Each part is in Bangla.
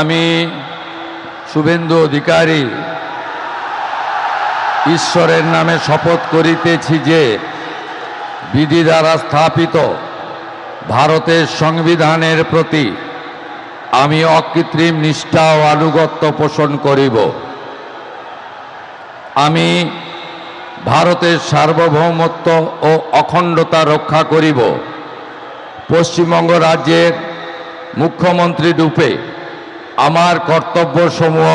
আমি শুভেন্দু অধিকারী ঈশ্বরের নামে শপথ করিতেছি যে বিধি দ্বারা স্থাপিত ভারতের সংবিধানের প্রতি আমি অকৃত্রিম নিষ্ঠা ও আনুগত্য পোষণ করিব। আমি ভারতের সার্বভৌমত্ব ও অখণ্ডতা রক্ষা করিব। পশ্চিমবঙ্গ রাজ্যের মুখ্যমন্ত্রী রূপে আমার কর্তব্যসমূহ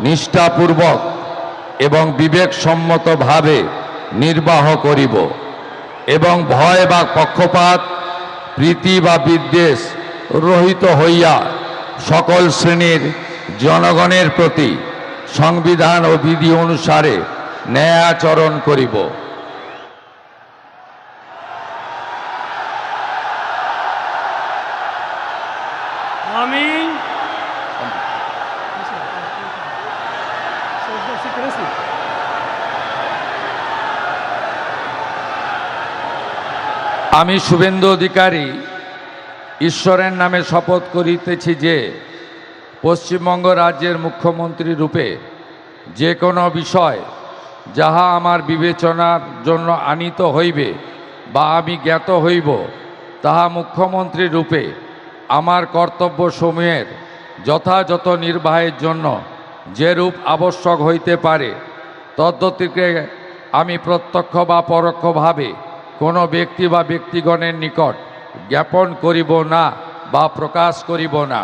নিষ্ঠাপূর্বক এবং বিবেকসম্মতভাবে নির্বাহ করিব এবং ভয় বা পক্ষপাত, প্রীতি বা বিদ্বেষ রহিত হইয়া সকল শ্রেণীর জনগণের প্রতি সংবিধান ও বিধি অনুসারে ন্যায় আচরণ করিব। আমি শুভেন্দু অধিকারী ঈশ্বরের নামে শপথ করিতেছি যে পশ্চিমবঙ্গ রাজ্যের মুখ্যমন্ত্রী রূপে যে কোনো বিষয় যাহা আমার বিবেচনার জন্য আনীত হইবে বা আমি জ্ঞাত হইব, তাহা মুখ্যমন্ত্রী রূপে আমার কর্তব্যসমূহের যথাযথ নির্বাহের জন্য যেরূপ আবশ্যক হইতে পারে তদ্গতিকে আমি প্রত্যক্ষ বা পরোক্ষভাবে কোনো ব্যক্তি বা ব্যক্তিগণের নিকট জ্ঞাপন করিব না বা প্রকাশ করিব না।